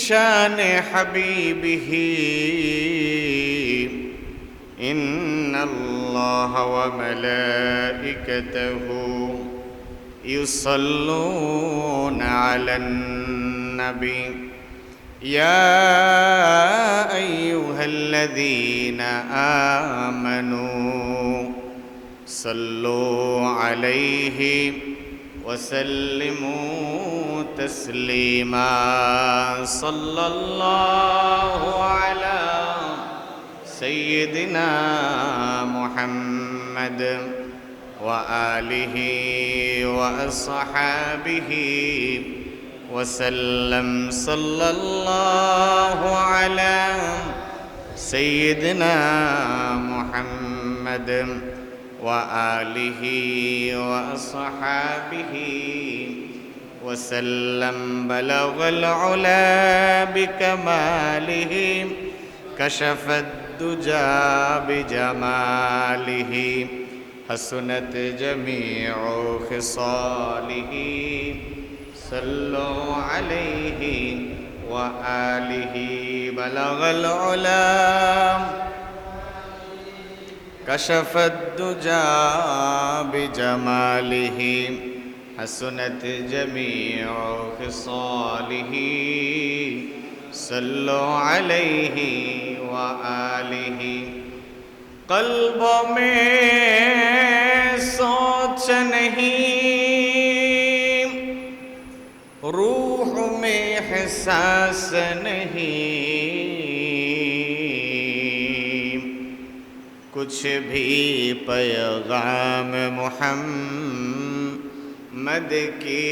شان حبيبه إن الله وملائكته يصلون على النبي يا أيها الذين آمنوا صلوا عليه وسلموا تسليما صلى الله على سيدنا محمد وآله وأصحابه وسلم صلى الله على سيدنا محمد وآله وأصحابه وسلم بلغ العلا بكماله كشف الدجى بجماله حسنت جميع خصاله صلوا عليه وآله بلغ العلا كشف الدجى بجماله حسنت جميع خصاله صلوا عليه وآله قلب میں سوچ نہیں روح میں احساس نہیں کچھ بھی پیغام محمد کی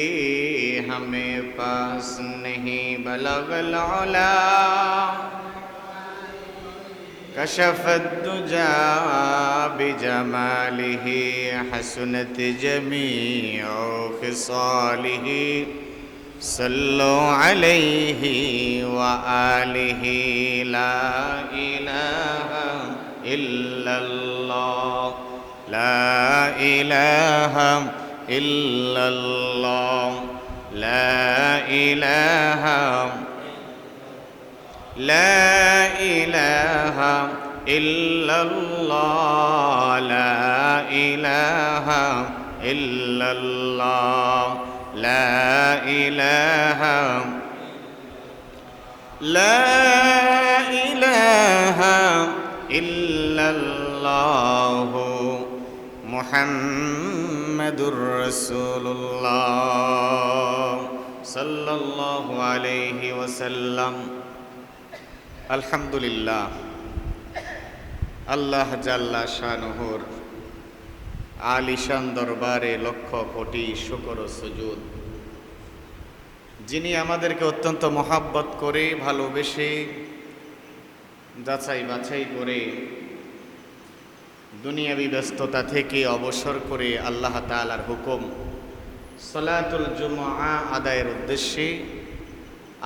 ہمیں پاس نہیں بلغ العلا كشف الدجى بجماله حسنت جميع خصاله صلوا عليه وآله لا إله إلا الله لا إله إلا الله لا إله لا إله إلا الله لا إله إلا الله لا إله لا إله إلا الله محمد رسول الله صلى الله عليه وسلم আলহামদুলিল্লাহ আল্লাহ জাল্লা শানুহুর আলিশান দরবারে লক্ষ কোটি শুকর ও সুজুদ যিনি আমাদেরকে অত্যন্ত মহাব্বত করে ভালোবেসে যাচাই বাছাই করে দুনিয়াবি ব্যস্ততা থেকে অবসর করে আল্লাহ তাআলার হুকুম সালাতুল জুমআ আদায়ের উদ্দেশ্যে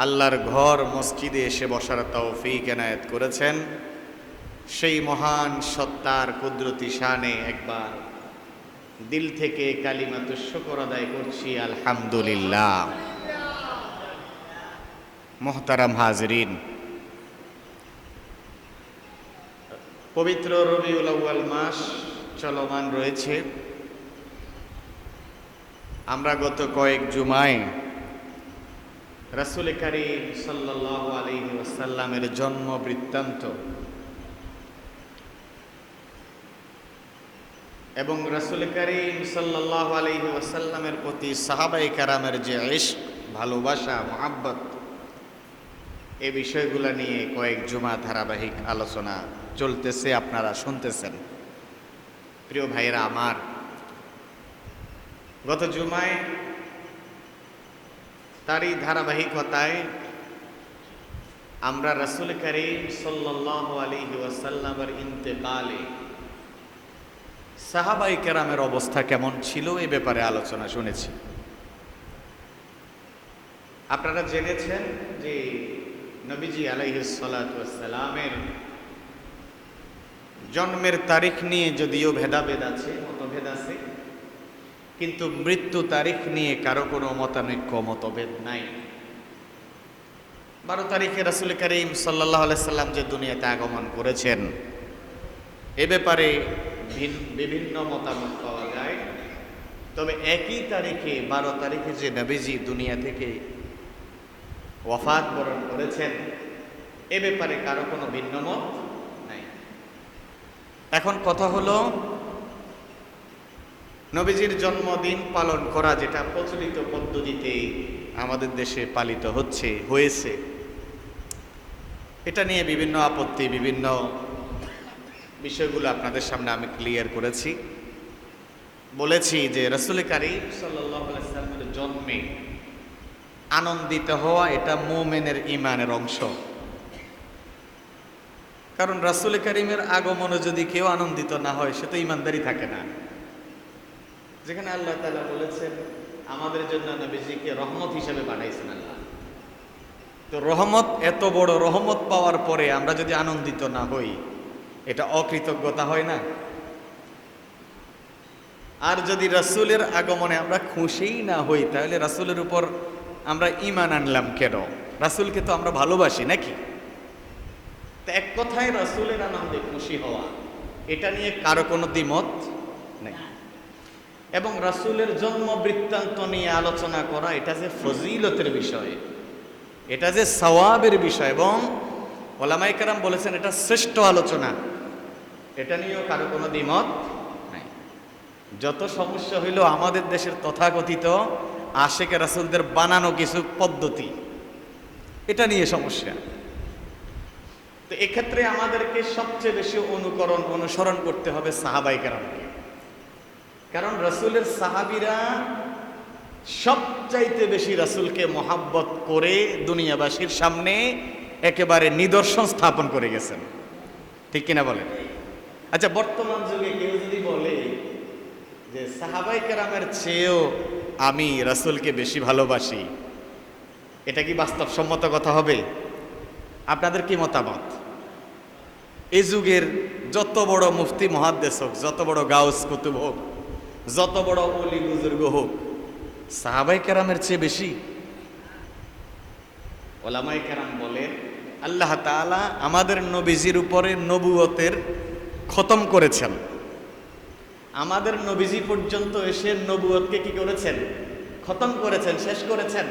আল্লাহর ঘর মসজিদে এসে বসার তৌফিক এনায়েত করেছেন সেই মহান সত্তার কুদরতি শানে একবার দিল থেকে কালিমাতুশ শুকর আদায় করছি আলহামদুলিল্লাহ। মুহতারাম হাজরিন, পবিত্র রবিউল আউয়াল মাস চলমান রয়েছে। আমরা গত কয়েক জুমায় রাসূল কারীম সাল্লাল্লাহু আলাইহি ওয়াসাল্লামের জন্ম বৃত্তান্ত এবং রাসূল কারীম সাল্লাল্লাহু আলাইহি ওয়াসাল্লামের প্রতি সাহাবায়ে কেরামের যে ইশক, ভালোবাসা, মুহাব্বত, এই বিষয়গুলো নিয়ে কয়েক জুমা ধারাবাহিক আলোচনা চলতেছে, আপনারা শুনতেছেন। প্রিয় ভাইয়েরা আমার, গত জুমায় তারই ধারাবাহিকতায় আমরা রাসূল কারীম সাল্লাল্লাহু আলাইহি ওয়াসাল্লামের ইন্তেকালে সাহাবায়ে কেরামের অবস্থা কেমন ছিল এ ব্যাপারে আলোচনা শুনেছি। আপনারা জেনেছেন যে নবীজি আলাইহিস সালাতু ওয়াস সালামের জন্মের তারিখ নিয়ে যদিও ভেদাভেদ আছে, মতভেদ আছে, কিন্তু মৃত্যু তারিখ নিয়ে কারো কোনো মতানৈক্য, মতভেদ নাই। 12 তারিখে রাসূল করিম সাল্লাল্লাহু আলাইহি সাল্লাম যে দুনিয়াতে আগমন করেছেন, এ ব্যাপারে বিভিন্ন মতামত পাওয়া যায়। তবে একই তারিখে 12 তারিখে যে নবীজি দুনিয়া থেকে ওয়াফাত বরণ করেছেন, এ ব্যাপারে কারো কোনো ভিন্ন মত নাই। এখন কথা হলো, নবীজির জন্মদিন পালন করা, যেটা প্রচলিত পদ্ধতিতে আমাদের দেশে পালিত হয়েছে, এটা নিয়ে বিভিন্ন আপত্তি, বিভিন্ন বিষয়গুলো আপনাদের সামনে আমি ক্লিয়ার করেছি। বলেছি যে রাসূল কারীম সাল্লাল্লাহু আলাইহি ওয়াসাল্লামের জন্মে আনন্দিত হওয়া এটা মুমিনের ঈমানের অংশ। কারণ রাসূল কারীমের আগমনে যদি কেউ আনন্দিত না হয়, সে তো ঈমানদারি থাকে না। যেখানে আল্লাহ তাআলা বলেছেন আমাদের জন্য নবীজিকে রহমত হিসেবে পাঠাইছেন আল্লাহ, তো রহমত, এত বড় রহমত পাওয়ার পরে আমরা যদি আনন্দিত না হই, এটা অকৃতজ্ঞতা হয় না? আর যদি রাসূলের আগমনে আমরা খুশিই না হই, তাহলে রাসূলের উপর আমরা ঈমান আনলাম কেন? রাসূলকে তো আমরা ভালোবাসি নাকি? তো এক কথায় রাসূলের আনন্দে খুশি হওয়া, এটা নিয়ে কারো কোনো দ্বিমত নেই। এবং রাসূলের জন্ম বৃত্তান্ত নিয়ে আলোচনা করা, এটা যে ফজিলতের বিষয়, এটা যে সওয়াবের বিষয়, এবং ওলামায়ে কেরাম বলেছেন এটা শ্রেষ্ঠ আলোচনা, এটা নিয়েও কারো কোনো দ্বিমত নাই। যত সমস্যা হইল আমাদের দেশের তথাকথিত আশেকে রাসূলদের বানানো কিছু পদ্ধতি, এটা নিয়ে সমস্যা। তো এক্ষেত্রে আমাদেরকে সবচেয়ে বেশি অনুসরণ করতে হবে সাহাবায়ে কেরামকে। কারণ রাসূলের সাহাবীরা সবচাইতে বেশি রাসূলকে মহাব্বত করে দুনিয়াবাসীর সামনে একেবারে নিদর্শন স্থাপন করে গেছেন, ঠিক কিনা বলেন? আচ্ছা, বর্তমান যুগে কেউ যদি বলে যে সাহাবায়ে কেরামের চেয়েও আমি রাসূলকে বেশি ভালোবাসি, এটা কি বাস্তবসম্মত কথা হবে? আপনাদের কি মতামত? এই যুগের যত বড় মুফতি মুহাদ্দিস হোক, যত বড় গাউস কুতুব হোক, যত বড় ওলি বুজুর্গ হোক, সাহাবায়ে কেরামের চেয়ে বেশি? ওলামায়ে কেরাম বলেন আল্লাহ তাআলা আমাদের নবীজির উপরে নবুয়তের খতম করেছেন। আমাদের নবীজি পর্যন্ত এসে নবুয়তকে কি করেছেন? খতম করেছেন, শেষ করেছেন।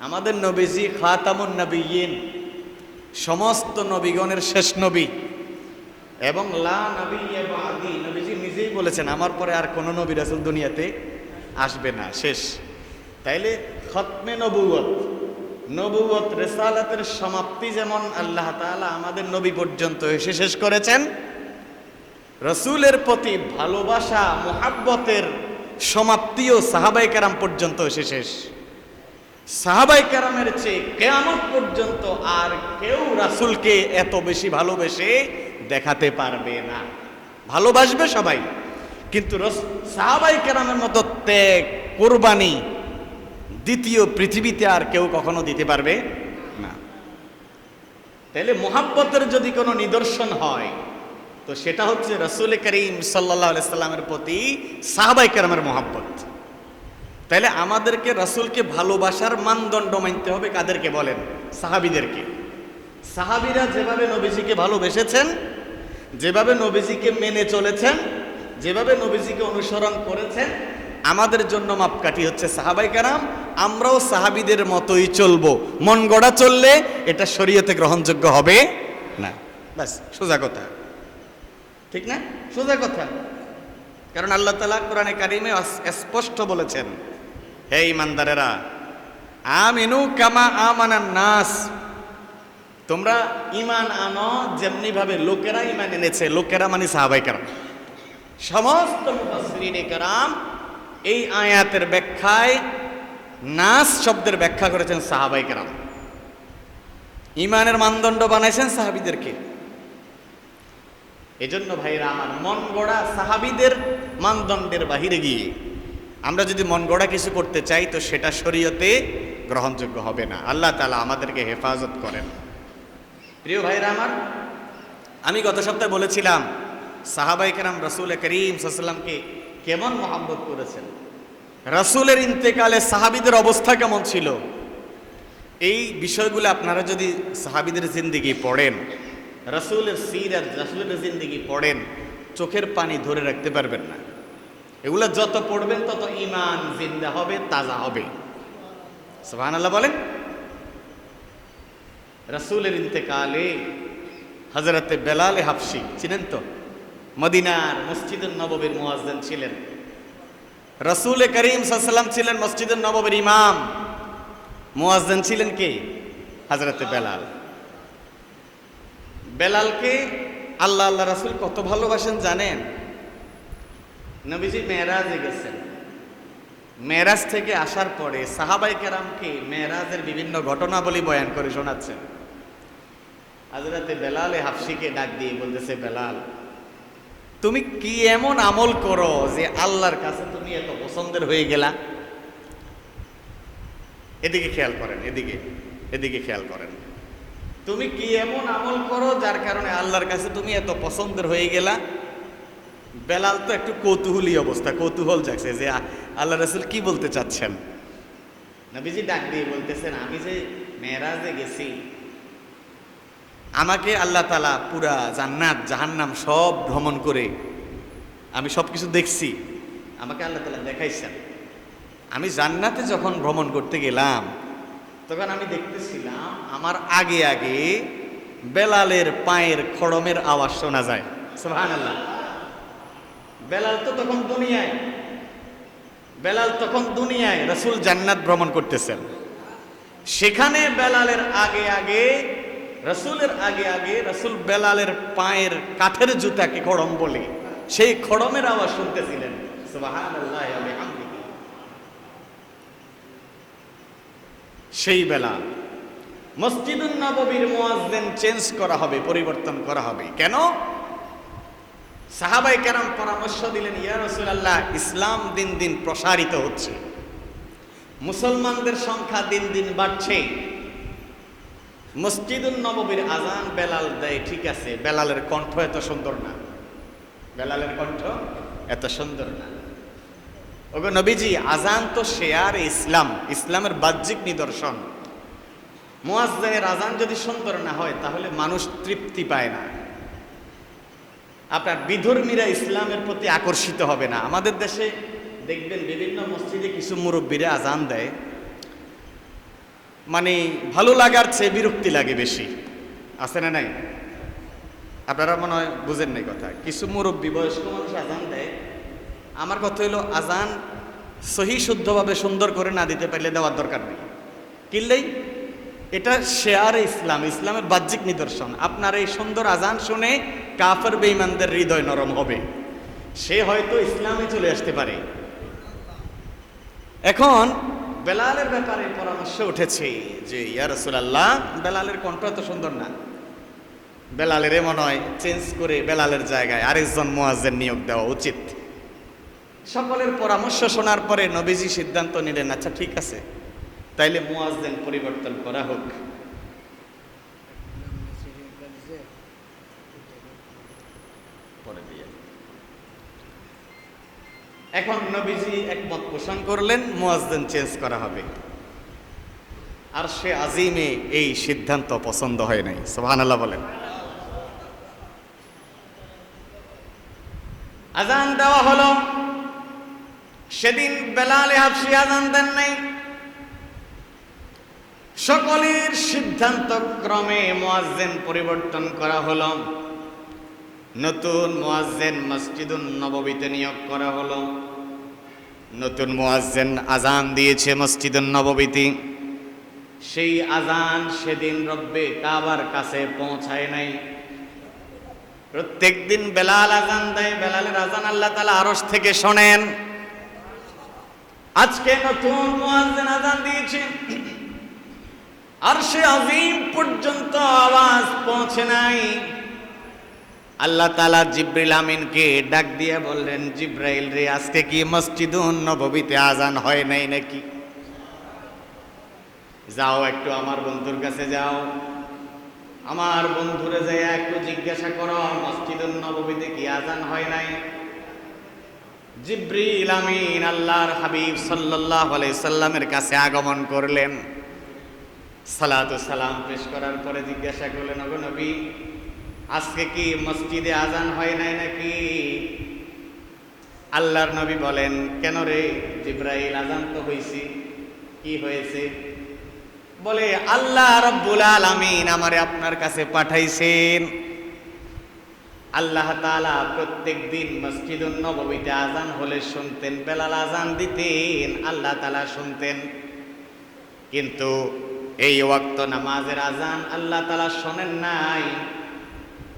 আমাদের নবীজি খাতামুন নবিয়্যিন, সমস্ত নবীগণের শেষ নবী, এবং লা নবিয়্যা বাদি, নবীজি নিজেই বলেছেন আমার পরে আর কোনো নবী রাসূল দুনিয়াতে আসবে না, শেষ। তাইলে খতমে নবুয়ত রিসালাতের সমাপ্তি যেমন আল্লাহ তাআলা আমাদের নবী পর্যন্ত এসে শেষ করেছেন, রাসূলের প্রতি ভালোবাসা মুহাব্বতের সমাপ্তিও সাহাবায়ে কেরাম পর্যন্ত এসে শেষ। সাহাবায়ে কেরামের চেয়ে কিয়ামত পর্যন্ত আর কেউ রাসূলকে এত বেশি ভালোবেসে দেখাতে পারবে না। ভালোবাসবে সবাই, কিন্তু সাহাবায়ে কেরামের মতো ত্যাগ, কুরবানি দ্বিতীয় পৃথিবীতে আর কেউ কখনো দিতে পারবে না। তাহলে মুহাব্বতের যদি কোনো নিদর্শন হয়, তো সেটা হচ্ছে রাসূল করিম সাল্লাল্লাহু আলাইহি সাল্লামের প্রতি সাহাবায়ে কেরামের মুহাব্বত। তাহলে আমাদেরকে রাসূলকে ভালোবাসার মানদণ্ড মানতে হবে কাদেরকে বলেন? সাহাবীদেরকে। সাহাবীরা যেভাবে নবীজিকে ভালোবেসেছেন, যেভাবে নবীজিকে মেনে চলেছেন, যেভাবে নবীজিকে অনুসরণ করেছেন, আমাদের জন্য মাপকাঠি হচ্ছে সাহাবায়ে কেরাম। আমরাও সাহাবীদের মতোই চলবো। মন গড়া চললে এটা শরীয়তে গ্রহণযোগ্য হবে না। ব্যাস, সোজা কথা, ঠিক না? সোজা কথা। কারণ আল্লাহ তাআলা কোরআনে কারিমে স্পষ্ট বলেছেন, হে ঈমানদারেরা, আমিনু কামা আমানান নাস, তোমরা ঈমান আনো যেমনি ভাবে লোকেরা ঈমান এনেছে। লোকেরা মানে সাহাবায়ে কেরাম। সমস্ত মুফাসসিরিনে কেরাম এই আয়াতের ব্যাখ্যায় নাস শব্দের ব্যাখ্যা করেছেন সাহাবায়ে কেরাম। ঈমানের মানদণ্ড বানাইছেন সাহাবীদেরকে। এজন্য ভাইরা আমার, মন গড়া সাহাবীদের মানদণ্ডের বাহিরে গিয়ে আমরা যদি মন গড়া কিছু করতে চাই, তো সেটা শরীয়তে গ্রহণযোগ্য হবে না। আল্লাহ তাআলা আমাদেরকে হেফাজত করেন। প্রিয় ভাইরা আমার, আমি গত সপ্তাহে বলেছিলাম সাহাবায়ে কেরাম রাসূল করিম সাল্লাল্লাহু আলাইহি ওয়াসাল্লামকে কেমন মহব্বত করেছেন। রাসূলের ইন্তেকালে সাহাবীদের অবস্থা কেমন ছিল, এই বিষয়গুলো আপনারা যদি সাহাবীদের জিন্দেগি পড়েন, রাসূলের সিরাত, রাসূলের জিন্দেগি পড়েন, চোখের পানি ধরে রাখতে পারবেন না। এগুলো যত পড়বেন তত ঈমান জিন্দা হবে, তাজা হবে। সুবহানাল্লাহ বলেন। রাসূলের ইন্তেকালে হযরতে বেলাল হাবশী চিনেন তো, মদিনার মসজিদুন নববীর মুয়াজ্জিন ছিলেন। রাসূল করিম সাল্লাল্লাহু আলাইহি ওয়াসাল্লাম ছিলেন মসজিদুন নববীর ইমাম, মুয়াজ্জিন ছিলেন কে? হযরতে বেলাল। বেলালকে আল্লাহ আল্লাহ রাসূল কত ভালোবাসেন জানেন? নবীজি মেরাজে গেছেন, মেরাজ থেকে আসার পরে সাহাবায়ে কেরামকে মেরাজের বিভিন্ন ঘটনাবলী বয়ান করে শোনাচ্ছেন। হযরতে বেলাল হাবশীকে ডাক দিয়ে বলতেছে, বেলাল তুমি কি এমন আমল করো যে আল্লাহর কাছে তুমি এত পছন্দের হয়ে গেলা? এদিকে খেয়াল করেন, এদিকে খেয়াল করেন। তুমি কি এমন আমল করো যার কারণে আল্লাহর কাছে তুমি এত পছন্দের হয়ে গেলা? বেলাল তো একটু কৌতূহলী অবস্থা, কৌতূহল জাগছে যে আল্লাহ রাসূল কি বলতে চাচ্ছেন। নবীজি ডাক দিয়ে বলতেছেন, আমি যে মেরাজে গেছি, আমাকে আল্লাহ তাআলা পুরা জান্নাত জাহান্নাম সব ভ্রমণ করে আমি সব কিছু দেখছি, আমাকে আল্লাহ তাআলা দেখাইছেন। আমি জান্নাতে যখন ভ্রমণ করতে গেলাম তখন আমি দেখতেছিলাম আমার আগে আগে বেলালের পায়ের খড়মের আওয়াজ শোনা যায়। সুবহানাল্লাহ। বেলাল তখন দুনিয়ায়, রাসূল জান্নাত ভ্রমণ করতেছেন, সেখানে বেলালের আগে আগে, রাসূলের আগে আগে রাসূল বেলালের পায়ের কাঠের জুতাকে খড়ম বলে সেই খড়মের আওয়াজ শুনতেছিলেন। সুবহানাল্লাহ ওয়া বিহামদিহি। সেই বেলাল, মসজিদুন নববীর মুয়াজ্জিন চেঞ্জ করা হবে, পরিবর্তন করা হবে। কেন? সাহাবায়ে কেরাম পরামর্শ দিলেন, ইয়া রাসূলুল্লাহ, ইসলাম দিন দিন প্রসারিত হচ্ছে, মুসলমানদের সংখ্যা দিন দিন বাড়ছে, মসজিদুন নববীর আজান বেলাল দেয়, ঠিক আছে, বেলালের কণ্ঠ এত সুন্দর না, বেলালের কণ্ঠ এত সুন্দর না। ওগো নবীজি, আজান তো শেয়ার ইসলাম, ইসলামের বাহ্যিক নিদর্শন। মুয়াজ্জিনের আজান যদি সুন্দর না হয় তাহলে মানুষ তৃপ্তি পায় না, আপনার বিধর্মীরা ইসলামের প্রতি আকর্ষিত হবে না। আমাদের দেশে দেখবেন বিভিন্ন মসজিদে কিছু মুরব্বীরা আজান দেয়, মানে ভালো লাগার চেয়ে বিরক্তি লাগে বেশি, আছে না নাই? আপনারা মনে হয় বুঝেন নাই কথা। কিছু মুরব্বী বয়স্ক মানুষ আজান দেয়, আমার কথা হইলো আজান সহি শুদ্ধভাবে সুন্দর করে না দিতে পারলে দেওয়ার দরকার নেই, কিনলেই এটা শেয়ার ইসলাম, ইসলামের বাহ্যিক নিদর্শন। আপনার এই সুন্দর আজান শুনে কাফের বেঈমানদের হৃদয় নরম হবে, সে হয়তো ইসলামে চলে আসতে পারে। এখন বেলালের ব্যাপারে পরামর্শ উঠেছে যে ইয়া রাসূলুল্লাহ, বেলালের কণ্ঠ এত সুন্দর না, বেলালের মনে হয় চেঞ্জ করে বেলালের জায়গায় আরেকজন মুয়াজ্জিন নিয়োগ দেওয়া উচিত। সকলের পরামর্শ শোনার পরে নবীজি সিদ্ধান্ত নিলেন, আচ্ছা ঠিক আছে, তাইলে মুয়াজ্জিন পরিবর্তন করা হোক। এখন নবীজি একমত পোষণ করলেন, মুয়াজ্জিন চেঞ্জ করা হবে। আর সে আজিমে এই সিদ্ধান্ত পছন্দ হয় নাই। সুবহানাল্লাহ বলেন। আজান দেওয়া হলো, সেদিন বেলাল হাবশী আজান দেন নাই। সকলের সিদ্ধান্ত ক্রমে মুয়াজ্জিন পরিবর্তন করা হলো, নতুন মুয়াজ্জিন মসজিদুন নববীতে নিয়োগ করা হলো। নতুন মুয়াজ্জিন আজান দিয়েছে মসজিদুন নববীতে, সেই আজান সেদিন রব্বে কাবার কাছে পৌঁছায় নাই। প্রত্যেক দিন বেলাল আজান দেয়, বেলালের আজান আল্লাহ তাআলা আরশ থেকে শোনেন। আজকে নতুন মুয়াজ্জিন আজান দিয়েছেন, আরশে আজিম পর্যন্ত আওয়াজ পৌঁছে নাই। আল্লাহ তাআলা জিবরিল আমিনকে ডাক দিয়ে বললেন, জিবরাইল রে, আজকে কি মসজিদুন নববীতে আজান হয় নাই নাকি? যাও একটু আমার বন্ধুর কাছে যাও, আমার বন্ধুরে যাই একটু জিজ্ঞাসা করো মসজিদুন নববীতে কি আজান হয় নাই। জিবরিল আমিন আল্লাহর হাবিব সাল্লাল্লাহু আলাইহি সাল্লামের কাছে আগমন করলেন। সালাত ও সালাম পেশ করার পরে জিজ্ঞাসা করলেন, ওগো নবী, আজকে কি মসজিদে আজান হয় নাই নাকি? আল্লাহর নবী বলেন, কেন রে জিবরাইল, আজান তো হইছে, কি হয়েছে? বলে, আল্লাহ রাব্বুল আলামিন আমারে আপনার কাছে পাঠাইছেন। আল্লাহ তাআলা প্রত্যেক দিন মসজিদুন নববীতে আজান হলে শুনতেন, বেলাল আজান দিতেন, আল্লাহ তাআলা শুনতেন। কিন্তু এই ওয়াক্ত নামাজের আজান আল্লাহ তাআলা শোনেন নাই।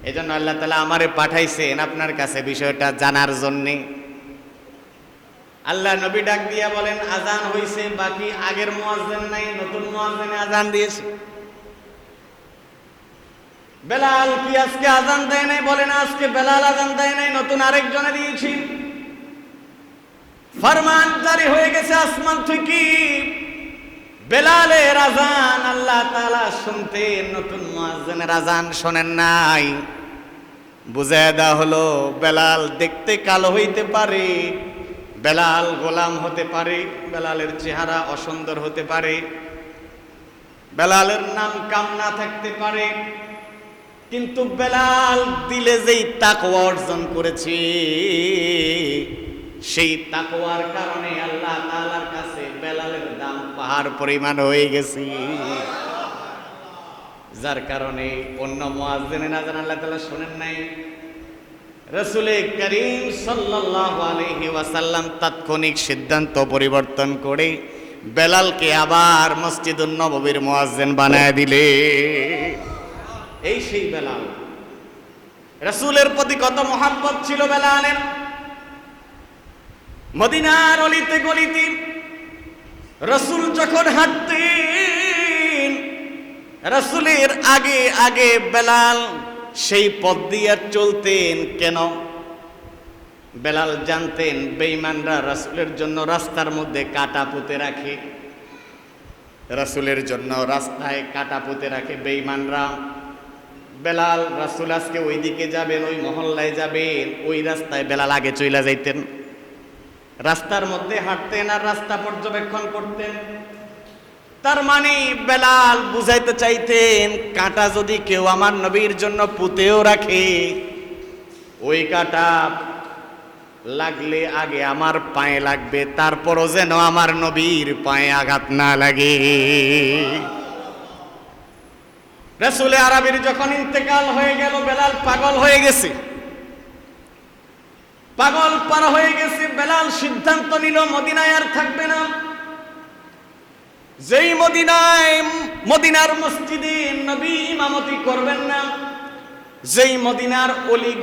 এজন্য আল্লাহ তাআলা আমারে পাঠাইছেন আপনার কাছে বিষয়টা জানার জন্যে। আল্লাহ নবী ডাক দিয়া বলেন, আজান হইছে, বাকি আগের মুয়াজ্জিন নাই, নতুন মুয়াজ্জিনে আজান দিয়েছে। বেলাল কি আজকে আজান দেয় নাই? বলেন, আজকে বেলাল আজান দেয় নাই, নতুন আরেকজনে দিয়েছি। ফরমান জারি হয়ে গেছে আসমান থেকে, বেলালের আজান আল্লাহ তাআলা শুনতেন, নতুন মুয়াজ্জিনের আজান শোনেন নাই। বুঝায় দেওয়া হলো, বেলাল দেখতে কালো হইতে পারে, বেলাল গোলাম হতে পারে, বেলালের চেহারা অসুন্দর হতে পারে, বেলালের নাম কাম না থাকতে পারে, কিন্তু বেলাল দিলে যেই তাকওয়া অর্জন করেছে, সেই তাকওয়ার কারণে আল্লাহ তাআলার কাছে বেলালের দাম পাহাড় পরিমাণ হয়ে গেছে। যার কারণে অন্য মুয়াজ্জিনের আজান আল্লাহ তাআলা শোনেন নাই। রাসূল করিম সাল্লাল্লাহু আলাইহি ওয়াসাল্লাম তাৎক্ষণিক সিদ্ধান্ত পরিবর্তন করে বেলালকে আবার মসজিদুন নববীর মুয়াজ্জিন বানায় দিলে। এই সেই বেলাল, রাসূলের প্রতি কত মহব্বত ছিল বেলালের। মদিনার অলিতে গলিতে রাসূল যখন হাঁটতেন, রাসূলের আগে আগে বেলাল সেই পথ দিয়ে চলতেন। কেন? বেলাল জানতেন বেঈমানরা রাসূলের জন্য রাস্তার মধ্যে কাঁটা পুঁতে রাখে, রাসূলের জন্য রাস্তায় কাঁটা পুঁতে রাখে বেঈমানরা। বেলাল, রাসূল আজকে ওই দিকে যাবেন, ওই মহল্লায় যাবেন, ওই রাস্তায় বেলাল আগে চইলা যাইতেন, রাস্তার মধ্যে হাঁটতেন আর রাস্তা পর্যবেক্ষণ করতেন। তার মানে বেলাল বুঝাইতে চাইতেন, কাঁটা যদি কেউ আমার নবীর জন্য পুঁতেও রাখে, ওই কাঁটা লাগলে আগে আমার পায়ে লাগবে, তারপরও যেন আমার নবীর পায়ে আঘাত না লাগে। রাসূলে আরবির যখন ইন্তেকাল হয়ে গেল, বেলাল পাগল হয়ে গেছে, পাগল পারা হয়ে গেছে। বেলাল সিদ্ধান্ত নিল মদিনায় আর থাকবে না। যেই মদিনার মসজিদে নবী ইমামতি করবেন না, যেই মদিনার অলি